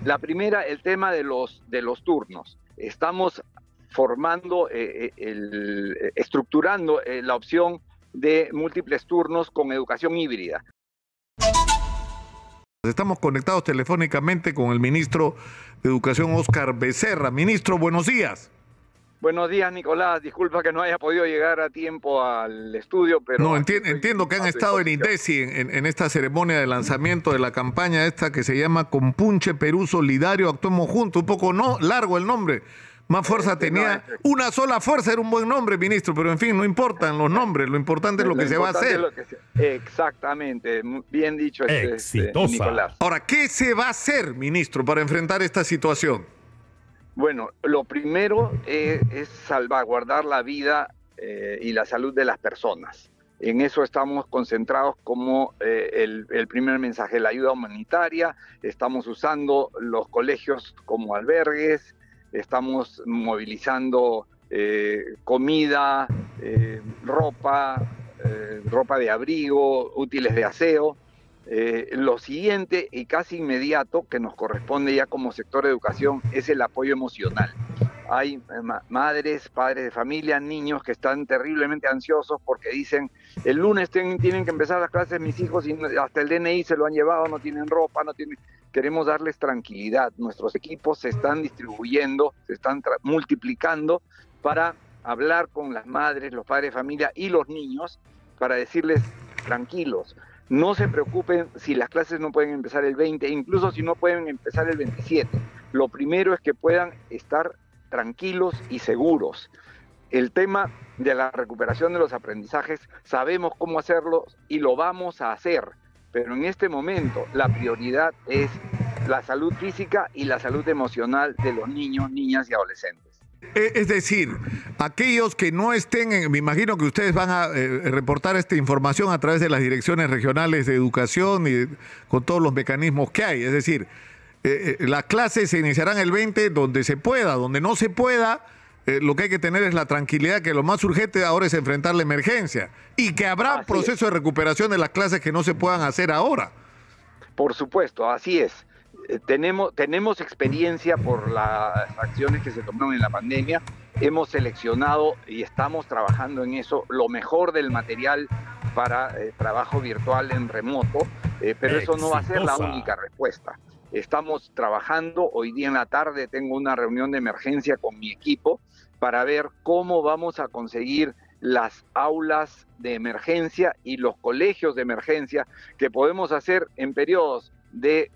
La primera, el tema de los turnos. Estamos formando, estructurando la opción de múltiples turnos con educación híbrida. Estamos conectados telefónicamente con el ministro de Educación, Óscar Becerra. Ministro, buenos días. Buenos días, Nicolás. Disculpa que no haya podido llegar a tiempo al estudio, pero... No, entiendo que han estado en INDECI en esta ceremonia de lanzamiento de la campaña esta que se llama Compunche Perú Solidario, Actuemos Juntos. Un poco largo el nombre. Más fuerza tenía. Una sola fuerza era un buen nombre, ministro, pero en fin, no importan los nombres. Lo importante es lo que se va a hacer. Exactamente. Bien dicho, Nicolás. Ahora, ¿qué se va a hacer, ministro, para enfrentar esta situación? Bueno, lo primero es salvaguardar la vida y la salud de las personas. En eso estamos concentrados como el primer mensaje, la ayuda humanitaria. Estamos usando los colegios como albergues, estamos movilizando comida, ropa de abrigo, útiles de aseo. Lo siguiente y casi inmediato que nos corresponde ya como sector de educación es el apoyo emocional. Hay madres, padres de familia, niños que están terriblemente ansiosos porque dicen el lunes tienen que empezar las clases mis hijos y hasta el DNI se lo han llevado, no tienen ropa, Queremos darles tranquilidad. Nuestros equipos se están distribuyendo, se están multiplicando para hablar con las madres, los padres de familia y los niños para decirles tranquilos. No se preocupen si las clases no pueden empezar el 20, incluso si no pueden empezar el 27. Lo primero es que puedan estar tranquilos y seguros. El tema de la recuperación de los aprendizajes, sabemos cómo hacerlo y lo vamos a hacer. Pero en este momento la prioridad es la salud física y la salud emocional de los niños, niñas y adolescentes. Es decir, aquellos que no estén, me imagino que ustedes van a reportar esta información a través de las direcciones regionales de educación y con todos los mecanismos que hay. Es decir, las clases se iniciarán el 20 donde se pueda, donde no se pueda. Lo que hay que tener es la tranquilidad que lo más urgente ahora es enfrentar la emergencia y que habrá proceso de recuperación de las clases que no se puedan hacer ahora. Por supuesto, así es. Tenemos experiencia por las acciones que se tomaron en la pandemia. Hemos seleccionado y estamos trabajando en eso lo mejor del material para trabajo virtual en remoto, pero eso no va a ser la única respuesta. Estamos trabajando, hoy día en la tarde tengo una reunión de emergencia con mi equipo para ver cómo vamos a conseguir las aulas de emergencia y los colegios de emergencia que podemos hacer en periodos de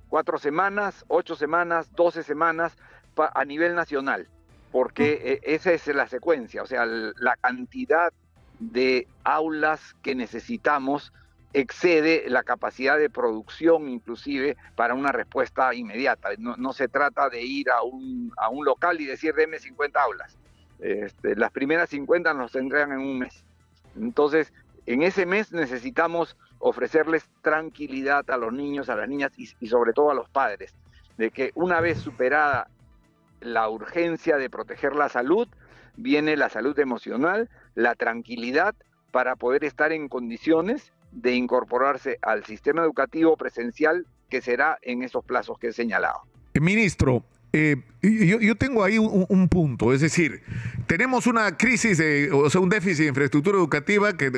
4 semanas, 8 semanas, 12 semanas a nivel nacional, porque esa es la secuencia, o sea, la cantidad de aulas que necesitamos excede la capacidad de producción inclusive para una respuesta inmediata. No se trata de ir a un local y decir deme 50 aulas. Las primeras 50 nos tendrán en un mes. Entonces, en ese mes necesitamos ofrecerles tranquilidad a los niños, a las niñas y sobre todo a los padres, de que una vez superada la urgencia de proteger la salud, viene la salud emocional, la tranquilidad para poder estar en condiciones de incorporarse al sistema educativo presencial que será en esos plazos que he señalado. Ministro, yo tengo ahí un punto, es decir, tenemos una crisis, un déficit de infraestructura educativa que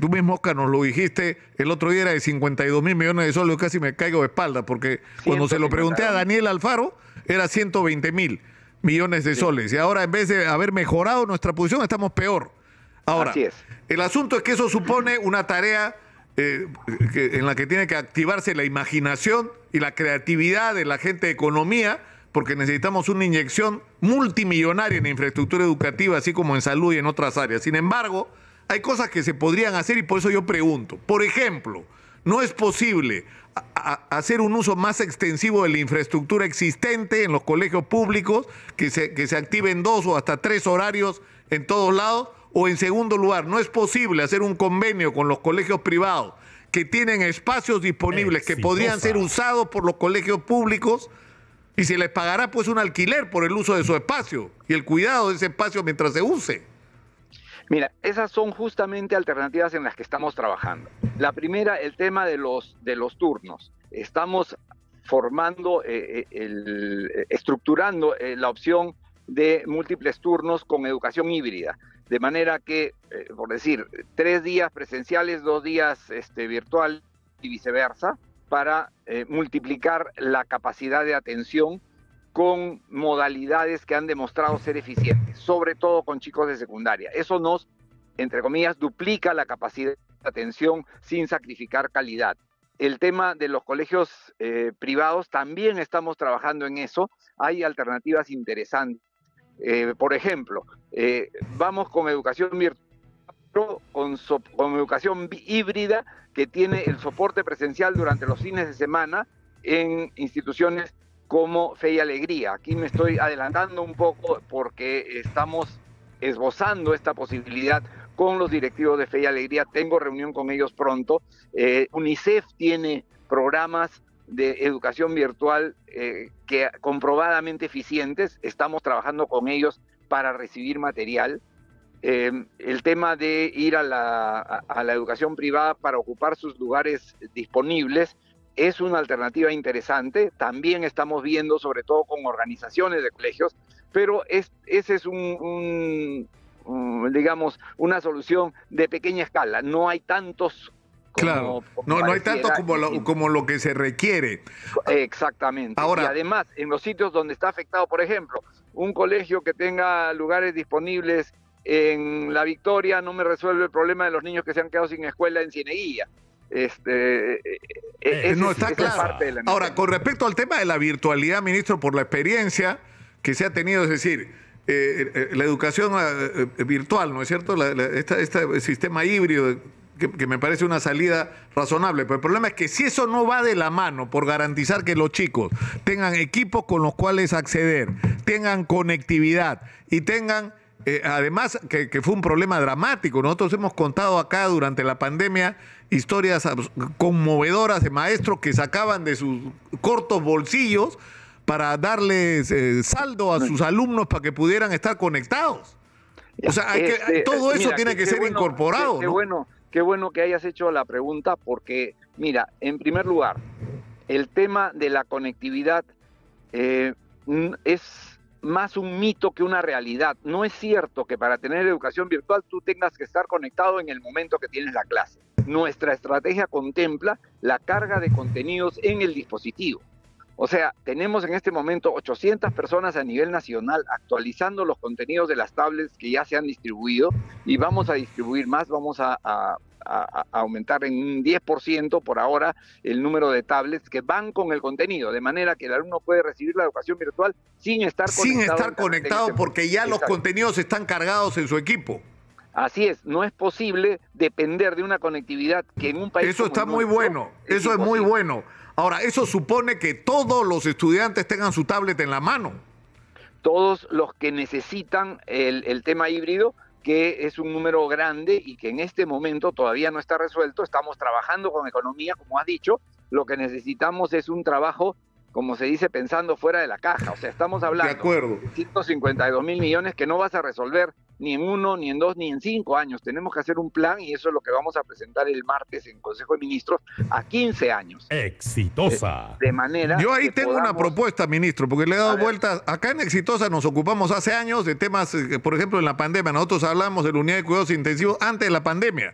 tú mismo, Oscar, nos lo dijiste el otro día, era de 52.000 millones de soles. Yo casi me caigo de espalda porque cuando se lo pregunté a Daniel Alfaro era 120.000 millones de soles y ahora en vez de haber mejorado nuestra posición estamos peor. Ahora, así es. El asunto es que eso supone una tarea en la que tiene que activarse la imaginación y la creatividad de la gente de economía, porque necesitamos una inyección multimillonaria en infraestructura educativa, así como en salud y en otras áreas. Sin embargo, hay cosas que se podrían hacer y por eso yo pregunto. Por ejemplo, ¿no es posible hacer un uso más extensivo de la infraestructura existente en los colegios públicos, que se activen 2 o hasta 3 horarios en todos lados? O en segundo lugar, ¿no es posible hacer un convenio con los colegios privados que tienen espacios disponibles que podrían ser usados por los colegios públicos y se les pagará pues un alquiler por el uso de su espacio y el cuidado de ese espacio mientras se use? Mira, esas son justamente alternativas en las que estamos trabajando. La primera, el tema de los turnos. Estamos formando, estructurando la opción de múltiples turnos con educación híbrida, de manera que, por decir, 3 días presenciales, 2 días virtual y viceversa, para multiplicar la capacidad de atención con modalidades que han demostrado ser eficientes, sobre todo con chicos de secundaria. Eso nos, entre comillas, duplica la capacidad de atención sin sacrificar calidad. El tema de los colegios privados, también estamos trabajando en eso. Hay alternativas interesantes. Por ejemplo, vamos con educación virtual, con educación híbrida, que tiene el soporte presencial durante los fines de semana en instituciones como Fe y Alegría. Aquí me estoy adelantando un poco porque estamos esbozando esta posibilidad con los directivos de Fe y Alegría. Tengo reunión con ellos pronto. UNICEF tiene programas de educación virtual que comprobadamente eficientes. Estamos trabajando con ellos para recibir material. El tema de ir a la educación privada para ocupar sus lugares disponibles es una alternativa interesante. También estamos viendo, sobre todo con organizaciones de colegios, pero ese es digamos, una solución de pequeña escala. No hay tantos claro, no hay tanto como lo que se requiere. Exactamente. Ahora, y además, en los sitios donde está afectado, por ejemplo, un colegio que tenga lugares disponibles en La Victoria no me resuelve el problema de los niños que se han quedado sin escuela en Cieneguilla. No está claro. Ahora, con respecto al tema de la virtualidad, ministro, por la experiencia que se ha tenido, es decir, la educación virtual, ¿no es cierto? Este sistema híbrido que me parece una salida razonable, pero el problema es que si eso no va de la mano por garantizar que los chicos tengan equipos con los cuales acceder, tengan conectividad y tengan, además, que fue un problema dramático. Nosotros hemos contado acá durante la pandemia historias conmovedoras de maestros que sacaban de sus cortos bolsillos para darles saldo a sus alumnos para que pudieran estar conectados. O sea, todo eso tiene que ser incorporado. Qué bueno que hayas hecho la pregunta, porque, mira, en primer lugar, el tema de la conectividad es más un mito que una realidad. No es cierto que para tener educación virtual tú tengas que estar conectado en el momento que tienes la clase. Nuestra estrategia contempla la carga de contenidos en el dispositivo. O sea, tenemos en este momento 800 personas a nivel nacional actualizando los contenidos de las tablets que ya se han distribuido, y vamos a distribuir más. Vamos a aumentar en un 10% por ahora el número de tablets que van con el contenido, de manera que el alumno puede recibir la educación virtual sin estar conectado porque ya los contenidos están cargados en su equipo. Así es, no es posible depender de una conectividad que en un país... Eso está muy bueno, eso es muy bueno. Ahora, eso supone que todos los estudiantes tengan su tablet en la mano. Todos los que necesitan el tema híbrido, que es un número grande y que en este momento todavía no está resuelto. Estamos trabajando con economía, como has dicho. Lo que necesitamos es un trabajo, como se dice, pensando fuera de la caja. O sea, estamos hablando de 152.000 millones que no vas a resolver ni en 1, ni en 2, ni en 5 años. Tenemos que hacer un plan, y eso es lo que vamos a presentar el martes en Consejo de Ministros, a 15 años. Exitosa. De manera yo ahí tengo una propuesta, ministro, porque le he dado vueltas. Acá en Exitosa nos ocupamos hace años de temas, por ejemplo, en la pandemia. Nosotros hablamos de la unidad de cuidados intensivos antes de la pandemia.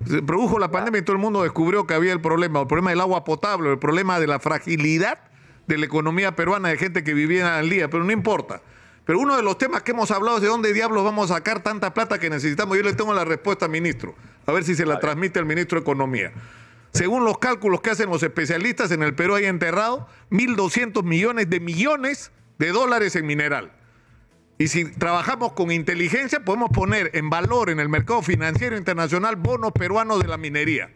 Se produjo la pandemia y todo el mundo descubrió que había el problema del agua potable, el problema de la fragilidad de la economía peruana, de gente que vivía al día, pero no importa. Pero uno de los temas que hemos hablado es de dónde diablos vamos a sacar tanta plata que necesitamos. Yo le tengo la respuesta, ministro, a ver si se la transmite el ministro de Economía. Según los cálculos que hacen los especialistas, en el Perú hay enterrado 1.200 millones de dólares en mineral. Y si trabajamos con inteligencia, podemos poner en valor en el mercado financiero internacional bonos peruanos de la minería.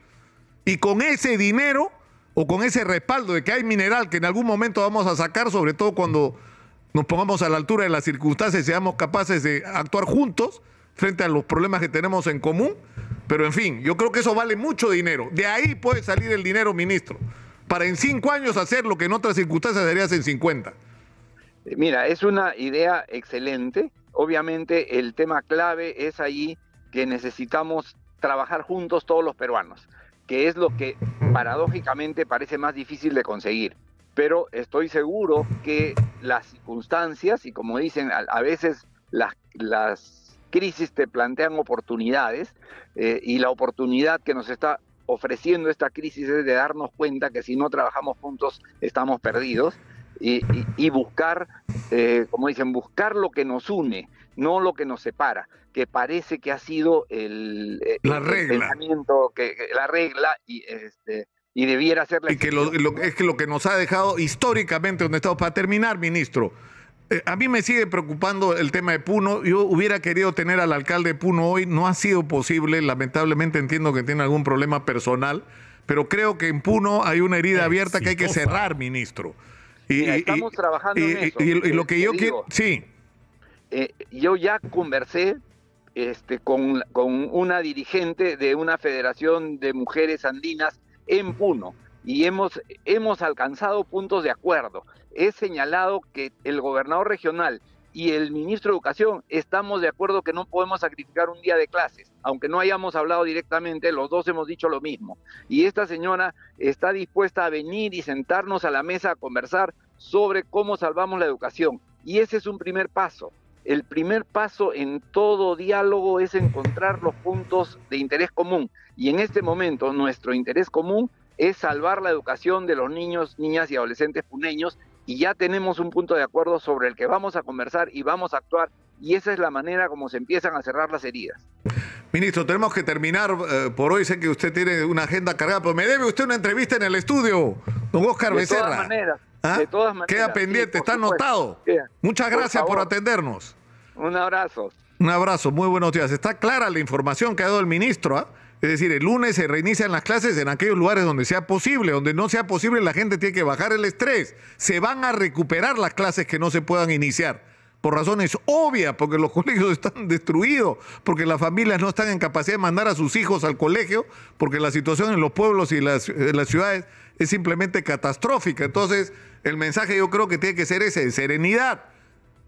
Y con ese dinero, o con ese respaldo de que hay mineral que en algún momento vamos a sacar, sobre todo cuando nos pongamos a la altura de las circunstancias y seamos capaces de actuar juntos frente a los problemas que tenemos en común. Pero en fin, yo creo que eso vale mucho dinero. De ahí puede salir el dinero, ministro, para en 5 años hacer lo que en otras circunstancias harías en 50. Mira, es una idea excelente. Obviamente el tema clave es allí que necesitamos trabajar juntos todos los peruanos, que es lo que paradójicamente parece más difícil de conseguir. pero estoy seguro que las circunstancias, y como dicen, a veces las crisis te plantean oportunidades, y la oportunidad que nos está ofreciendo esta crisis es de darnos cuenta que si no trabajamos juntos estamos perdidos, y buscar, como dicen, buscar lo que nos une, no lo que nos separa, que parece que ha sido la el regla. pensamiento, la regla, y debiera ser la Y que excepción. es que lo que nos ha dejado históricamente donde estamos. Para terminar, ministro, a mí me sigue preocupando el tema de Puno. Yo hubiera querido tener al alcalde de Puno hoy, no ha sido posible, lamentablemente entiendo que tiene algún problema personal, pero creo que en Puno hay una herida abierta que hay que cerrar, ministro. Mira, estamos trabajando en eso. Y lo que Te yo digo, quiero, sí. yo ya conversé con una dirigente de una federación de mujeres andinas en Puno y hemos alcanzado puntos de acuerdo. He señalado que el gobernador regional y el ministro de Educación estamos de acuerdo que no podemos sacrificar un día de clases, aunque no hayamos hablado directamente, los dos hemos dicho lo mismo. Y esta señora está dispuesta a venir y sentarnos a la mesa a conversar sobre cómo salvamos la educación. Y ese es un primer paso. El primer paso en todo diálogo es encontrar los puntos de interés común. Y en este momento nuestro interés común es salvar la educación de los niños, niñas y adolescentes puneños, y ya tenemos un punto de acuerdo sobre el que vamos a conversar y vamos a actuar, y esa es la manera como se empiezan a cerrar las heridas. Ministro, tenemos que terminar por hoy. Sé que usted tiene una agenda cargada, pero me debe usted una entrevista en el estudio, don Oscar Becerra. De todas maneras. ¿Ah? De todas maneras. Queda pendiente, sí, está supuesto. anotado. Queda. Muchas gracias por atendernos. Un abrazo. Un abrazo, muy buenos días. Está clara la información que ha dado el ministro, ¿ah? Es decir, el lunes se reinician las clases en aquellos lugares donde sea posible. Donde no sea posible, la gente tiene que bajar el estrés. Se van a recuperar las clases que no se puedan iniciar, por razones obvias, porque los colegios están destruidos, porque las familias no están en capacidad de mandar a sus hijos al colegio, porque la situación en los pueblos y en las ciudades es simplemente catastrófica. Entonces, el mensaje yo creo que tiene que ser ese, de serenidad.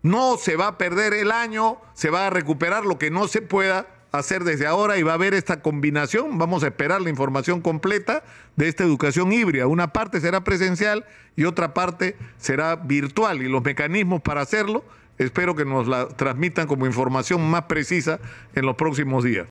No se va a perder el año, se va a recuperar lo que no se pueda hacer desde ahora y va a haber esta combinación. Vamos a esperar la información completa de esta educación híbrida. Una parte será presencial y otra parte será virtual, y los mecanismos para hacerlo espero que nos la transmitan como información más precisa en los próximos días.